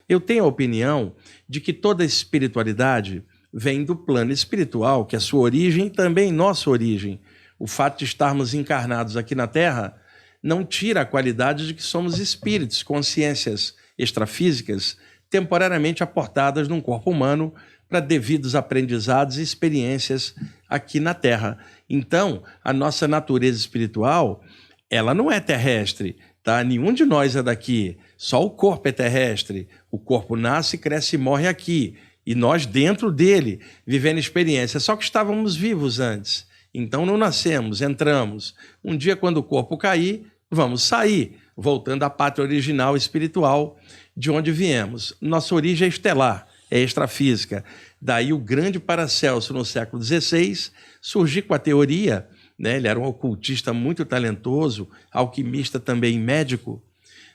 Eu tenho a opinião de que toda espiritualidade vem do plano espiritual, que é sua origem e também nossa origem. O fato de estarmos encarnados aqui na Terra não tira a qualidade de que somos espíritos, consciências extrafísicas, temporariamente aportadas num corpo humano para devidos aprendizados e experiências aqui na Terra. Então, a nossa natureza espiritual, ela não é terrestre, tá? Nenhum de nós é daqui, só o corpo é terrestre. O corpo nasce, cresce e morre aqui, e nós dentro dele, vivendo experiência. Só que estávamos vivos antes, então não nascemos, entramos. Um dia, quando o corpo cair, vamos sair, voltando à pátria original espiritual de onde viemos. Nossa origem é estelar, é extrafísica. Daí o grande Paracelso, no século XVI, surgiu com a teoria, né? Ele era um ocultista muito talentoso, alquimista também, médico.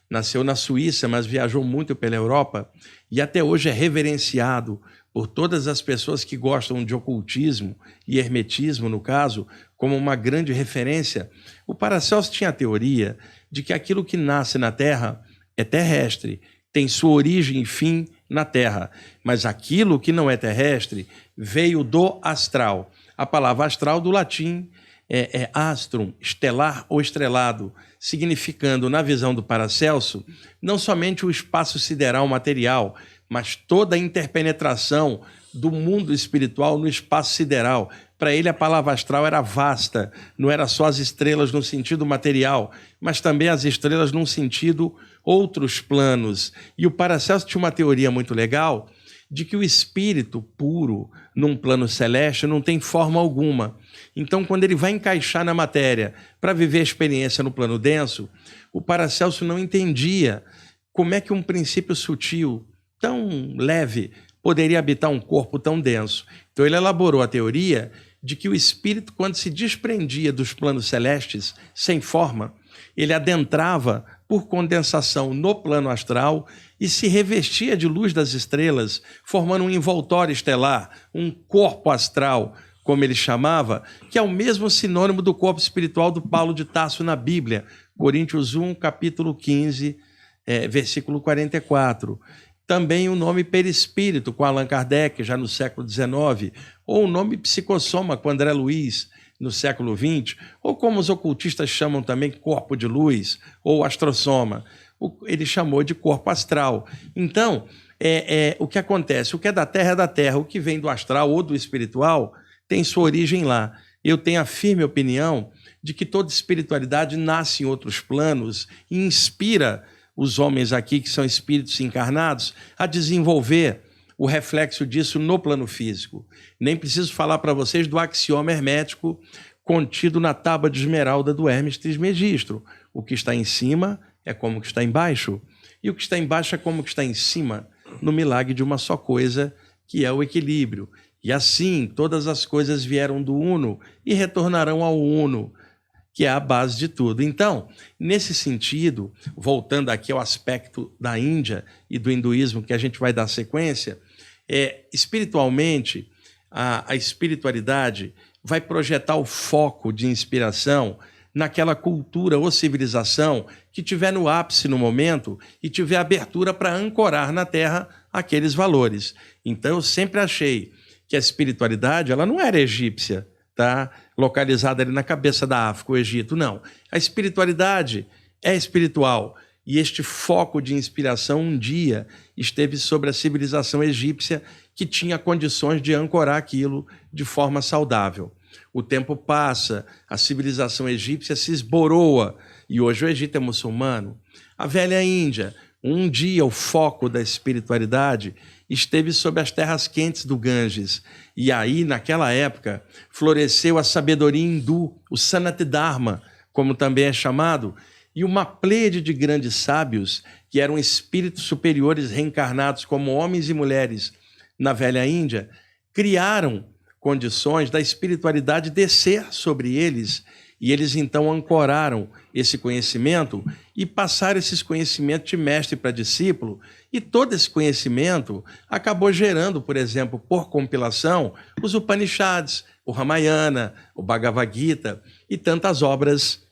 Nasceu na Suíça, mas viajou muito pela Europa e até hoje é reverenciado por todas as pessoas que gostam de ocultismo e hermetismo, no caso, como uma grande referência. O Paracelso tinha a teoria de que aquilo que nasce na Terra é terrestre, tem sua origem e fim na Terra, mas aquilo que não é terrestre veio do astral. A palavra astral do latim é astrum, estelar ou estrelado, significando, na visão do Paracelso, não somente o espaço sideral material, mas toda a interpenetração do mundo espiritual no espaço sideral. Para ele, a palavra astral era vasta, não era só as estrelas no sentido material, mas também as estrelas num sentido outros planos. E o Paracelso tinha uma teoria muito legal de que o espírito puro, num plano celeste, não tem forma alguma. Então, quando ele vai encaixar na matéria para viver a experiência no plano denso, o Paracelso não entendia como é que um princípio sutil, tão leve, poderia habitar um corpo tão denso. Então, ele elaborou a teoria de que o espírito, quando se desprendia dos planos celestes, sem forma, ele adentrava por condensação no plano astral e se revestia de luz das estrelas, formando um envoltório estelar, um corpo astral, como ele chamava, que é o mesmo sinônimo do corpo espiritual do Paulo de Tarso na Bíblia, Coríntios 1, capítulo 15, versículo 44. Também o nome perispírito, com Allan Kardec, já no século XIX, ou o nome psicossoma, com André Luiz, no século XX, ou como os ocultistas chamam também, corpo de luz, ou astrosoma. Ele chamou de corpo astral. Então, o que acontece? O que é da Terra, o que vem do astral ou do espiritual tem sua origem lá. Eu tenho a firme opinião de que toda espiritualidade nasce em outros planos e inspira os homens aqui, que são espíritos encarnados, a desenvolver o reflexo disso no plano físico. Nem preciso falar para vocês do axioma hermético contido na tábua de esmeralda do Hermes Trismegisto. O que está em cima é como o que está embaixo, e o que está embaixo é como o que está em cima, no milagre de uma só coisa, que é o equilíbrio. E assim, todas as coisas vieram do Uno e retornarão ao Uno, que é a base de tudo. Então, nesse sentido, voltando aqui ao aspecto da Índia e do hinduísmo, que a gente vai dar sequência, espiritualmente, a espiritualidade vai projetar o foco de inspiração naquela cultura ou civilização que tiver no ápice no momento e tiver abertura para ancorar na Terra aqueles valores. Então, eu sempre achei que a espiritualidade ela não era egípcia, tá? Localizada ali na cabeça da África, o Egito. Não. A espiritualidade é espiritual. E este foco de inspiração um dia esteve sobre a civilização egípcia que tinha condições de ancorar aquilo de forma saudável. O tempo passa, a civilização egípcia se esboroa e hoje o Egito é muçulmano. A velha Índia, um dia o foco da espiritualidade esteve sobre as terras quentes do Ganges. E aí, naquela época, floresceu a sabedoria hindu, o Sanat Dharma, como também é chamado, e uma pleiade de grandes sábios, que eram espíritos superiores reencarnados como homens e mulheres na velha Índia, criaram condições da espiritualidade descer sobre eles, e eles então ancoraram esse conhecimento e passaram esses conhecimentos de mestre para discípulo, e todo esse conhecimento acabou gerando, por exemplo, por compilação, os Upanishads, o Ramayana, o Bhagavad Gita e tantas obras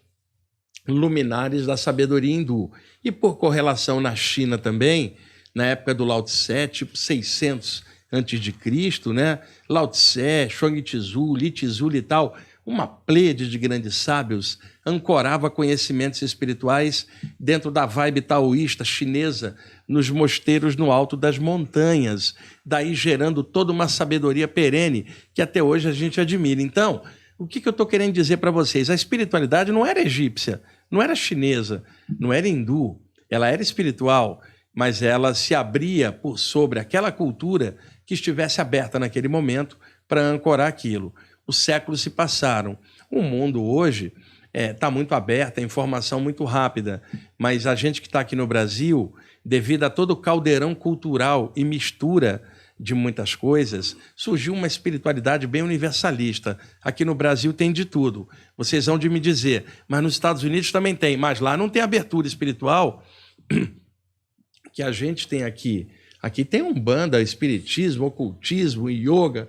luminares da sabedoria hindu. E por correlação na China também, na época do Lao Tse, tipo 600 antes de Cristo, né? Lao Tse, Chuang Tzu, Li Tzu e tal, uma pleiade de grandes sábios ancorava conhecimentos espirituais dentro da vibe taoísta chinesa, nos mosteiros no alto das montanhas, daí gerando toda uma sabedoria perene que até hoje a gente admira. Então, o que eu estou querendo dizer para vocês? A espiritualidade não era egípcia, não era chinesa, não era hindu, ela era espiritual, mas ela se abria por sobre aquela cultura que estivesse aberta naquele momento para ancorar aquilo. Os séculos se passaram. O mundo hoje está muito aberto, a informação muito rápida, mas a gente que está aqui no Brasil, devido a todo o caldeirão cultural e mistura de muitas coisas, surgiu uma espiritualidade bem universalista. Aqui no Brasil tem de tudo. Vocês vão de me dizer, mas nos Estados Unidos também tem, mas lá não tem abertura espiritual que a gente tem aqui. Aqui tem umbanda, espiritismo, ocultismo, yoga,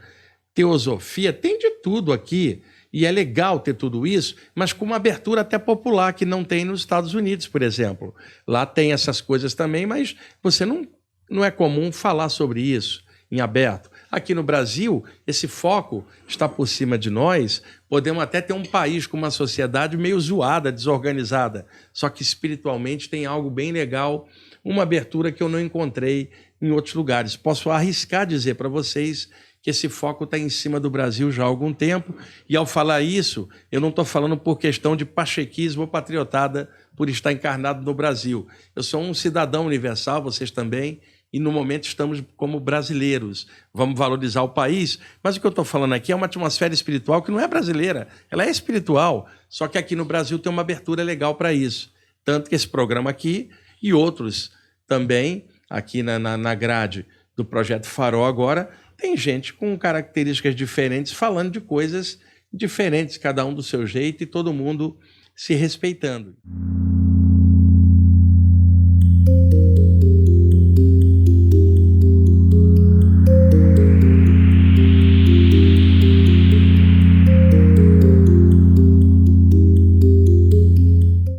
teosofia, tem de tudo aqui. E é legal ter tudo isso, mas com uma abertura até popular, que não tem nos Estados Unidos, por exemplo. Lá tem essas coisas também, mas você não é comum falar sobre isso em aberto. Aqui no Brasil, esse foco está por cima de nós. Podemos até ter um país com uma sociedade meio zoada, desorganizada, só que espiritualmente tem algo bem legal, uma abertura que eu não encontrei em outros lugares. Posso arriscar dizer para vocês que esse foco está em cima do Brasil já há algum tempo, e ao falar isso, eu não estou falando por questão de pachequismo ou patriotada por estar encarnado no Brasil. Eu sou um cidadão universal, vocês também, e no momento estamos como brasileiros. Vamos valorizar o país, mas o que eu estou falando aqui é uma atmosfera espiritual que não é brasileira, ela é espiritual, só que aqui no Brasil tem uma abertura legal para isso. Tanto que esse programa aqui e outros também, aqui na grade do Projeto Farol agora, tem gente com características diferentes, falando de coisas diferentes, cada um do seu jeito e todo mundo se respeitando.